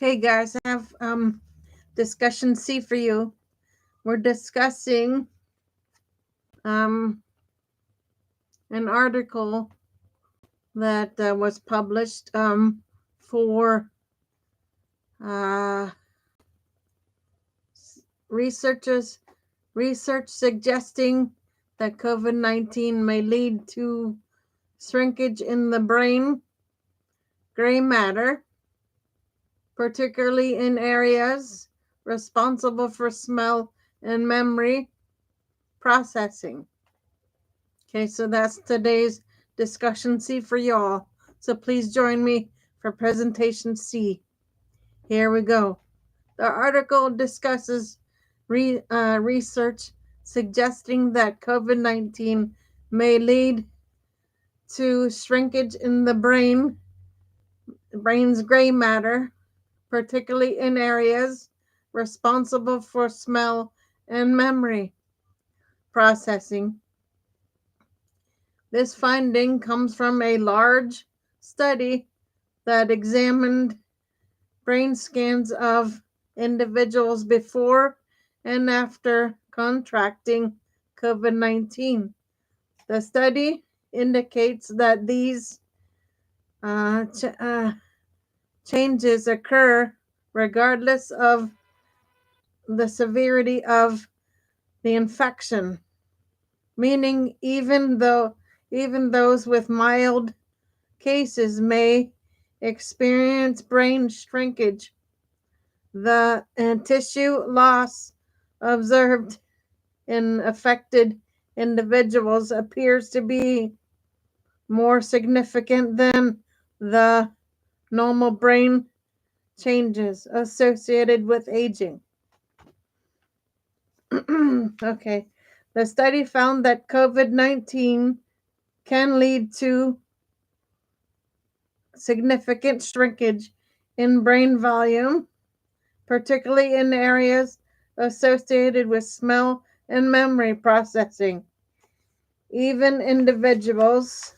Okay, guys, I have discussion C for you. We're discussing an article that was published for uh, research suggesting that COVID-19 may lead to shrinkage in the brain, gray matter, particularly in areas responsible for smell and memory processing. Okay, so that's today's discussion C for y'all. So please join me for presentation C. Here we go. The article discusses research suggesting that COVID-19 may lead to shrinkage in the brain's gray matter, particularly in areas responsible for smell and memory processing. This finding comes from a large study that examined brain scans of individuals before and after contracting COVID-19. The study indicates that these changes occur regardless of the severity of the infection, meaning even those with mild cases may experience brain shrinkage. The tissue loss observed in affected individuals appears to be more significant than the normal brain changes associated with aging. Okay. The study found that COVID-19 can lead to significant shrinkage in brain volume, particularly in areas associated with smell and memory processing. Even individuals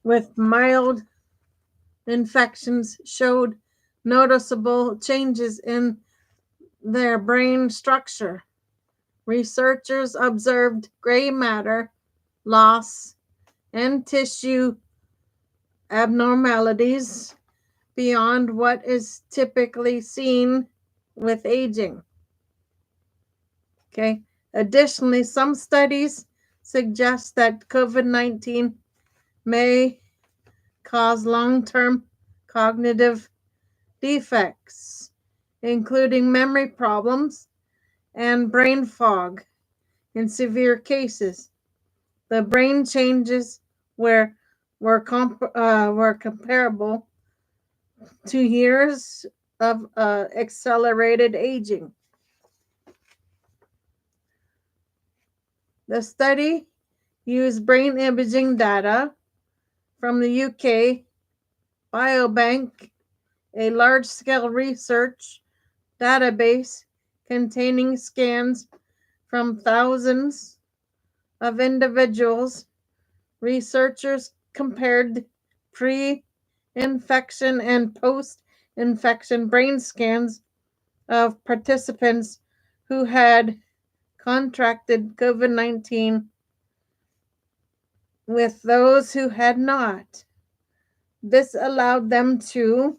with mild infections showed noticeable changes in their brain structure. Researchers observed gray matter loss and tissue abnormalities beyond what is typically seen with aging. Okay. Additionally, some studies suggest that COVID-19 may cause long-term cognitive defects, including memory problems and brain fog in severe cases. The brain changes were comparable to years of accelerated aging. The study used brain imaging data from the UK Biobank, a large-scale research database containing scans from thousands of individuals. Researchers compared pre-infection and post-infection brain scans of participants who had contracted COVID-19 with those who had not. This allowed them to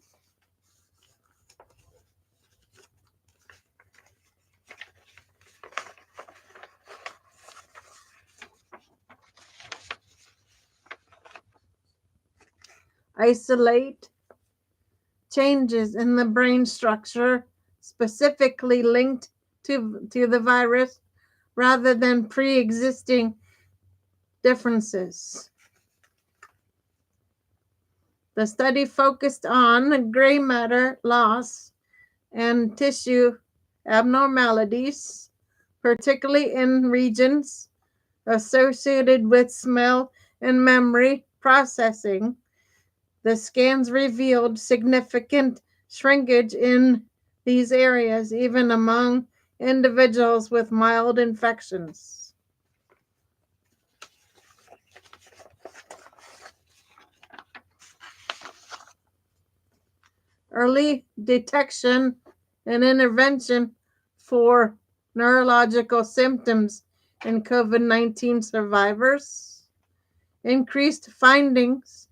isolate changes in the brain structure specifically linked to the virus rather than pre-existing differences. The study focused on gray matter loss and tissue abnormalities, particularly in regions associated with smell and memory processing. The scans revealed significant shrinkage in these areas, even among individuals with mild infections. early detection and intervention for neurological symptoms in COVID-19 survivors, increased findings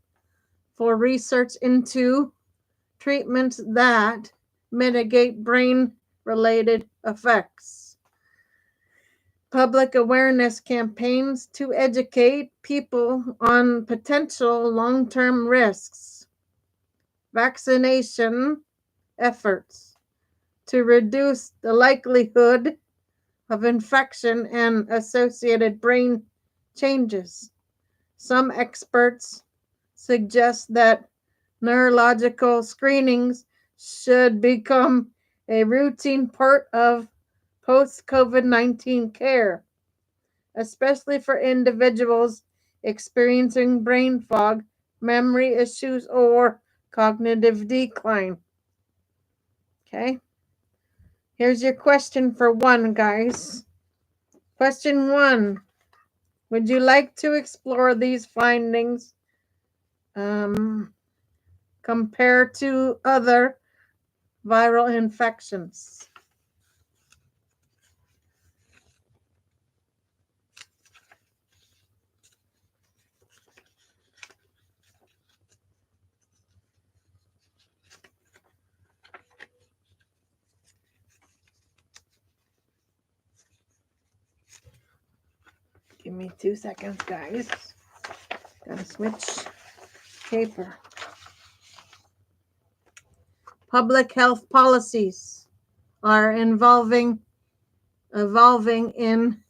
for research into treatments that mitigate brain-related effects, public awareness campaigns to educate people on potential long-term risks, vaccination efforts to reduce the likelihood of infection and associated brain changes. Some experts suggest that neurological screenings should become a routine part of post COVID-19 care, especially for individuals experiencing brain fog, memory issues, or cognitive decline. Okay, here's your question for one, guys. Question one: would you like to explore these findings compared to other viral infections? Give me 2 seconds, guys. Gotta switch paper. Public health policies are evolving in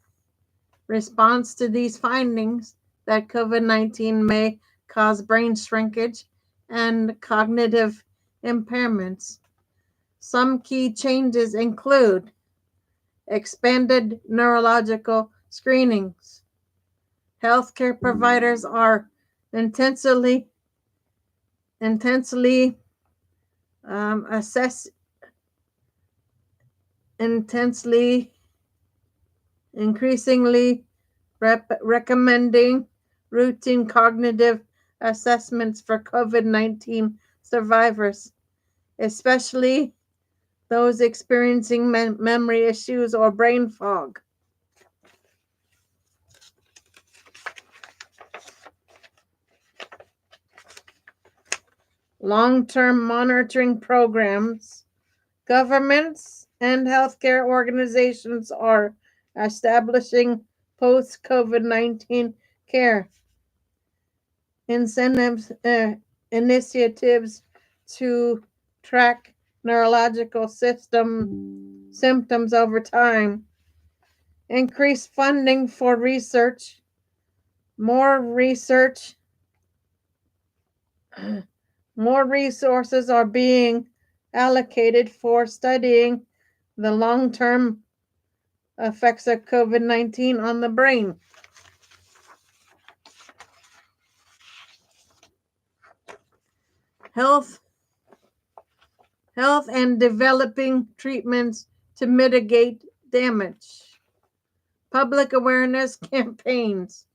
response to these findings that COVID-19 may cause brain shrinkage and cognitive impairments. Some key changes include expanded neurological screenings. Healthcare providers are intensely increasingly recommending routine cognitive assessments for COVID-19 survivors, especially those experiencing memory issues or brain fog. Long-term monitoring programs. Governments and healthcare organizations are establishing post-COVID-19 care initiatives to track neurological symptoms over time, increase funding for research, more resources are being allocated for studying the long-term effects of COVID-19 on the brain. Health and developing treatments to mitigate damage. Public awareness campaigns.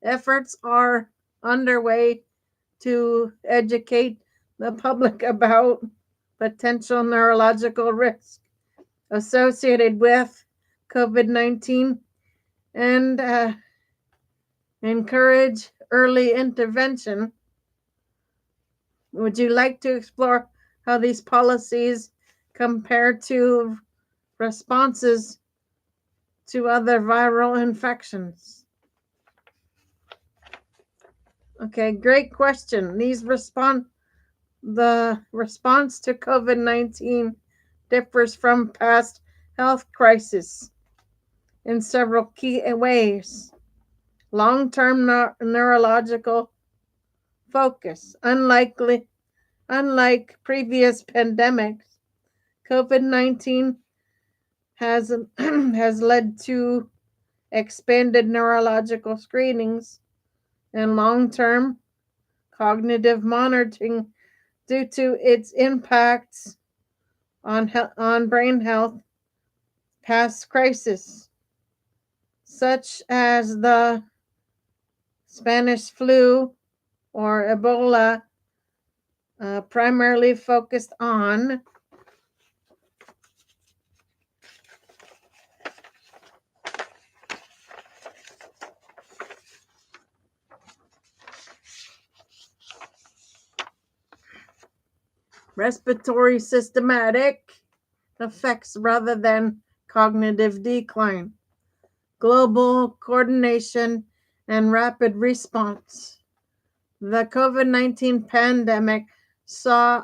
Efforts are underway to educate the public about potential neurological risk associated with COVID-19 and encourage early intervention. Would you like to explore how these policies compare to responses to other viral infections? Okay, great question. The response to COVID-19 differs from past health crises in several key ways. Long-term neurological focus. Unlike previous pandemics, COVID-19 has led to expanded neurological screenings and long-term cognitive monitoring due to its impacts on brain health. Past crises, such as the Spanish flu or Ebola, primarily focused on respiratory systematic effects rather than cognitive decline, global coordination, and rapid response. The COVID-19 pandemic saw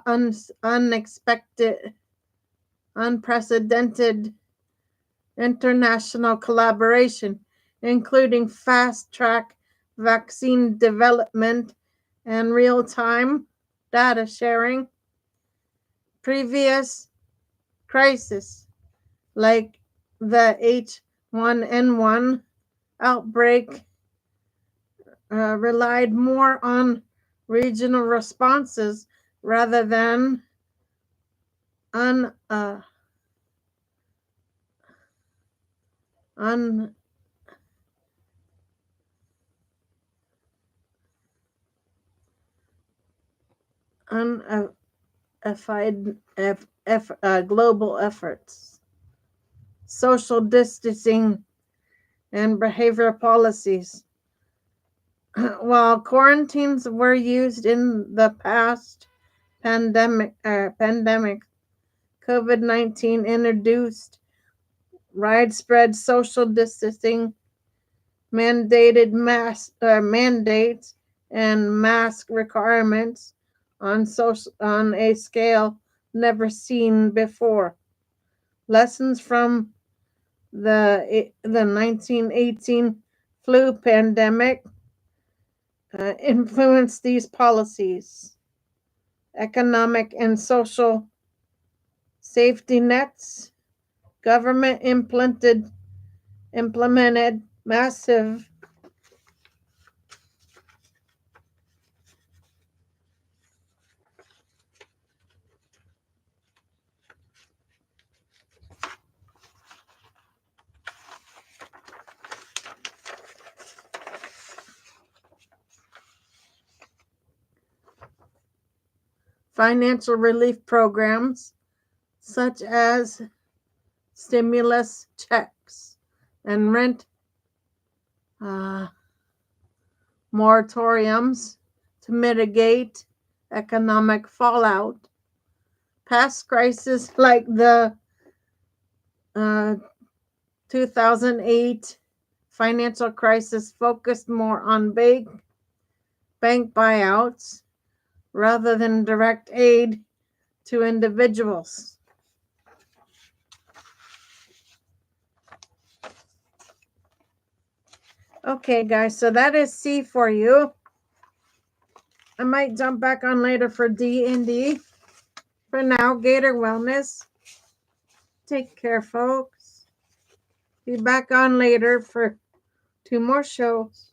unprecedented international collaboration, including fast-track vaccine development and real-time data sharing. Previous crises, like the H1N1 outbreak, relied more on regional responses rather than un, uh, un, global efforts. Social distancing and behavioral policies. While quarantines were used in the past pandemic, COVID-19 introduced widespread social distancing, mandates and mask requirements on a scale never seen before. Lessons from the 1918 flu pandemic influenced these policies. Economic and social safety nets. Government implemented massive financial relief programs such as stimulus checks and rent moratoriums to mitigate economic fallout. Past crises like the 2008 financial crisis focused more on bank buyouts rather than direct aid to individuals. Okay, guys, so that is C for you. I might jump back on later for D and D. For now, Gator Wellness. Take care, folks. Be back on later for 2 more shows.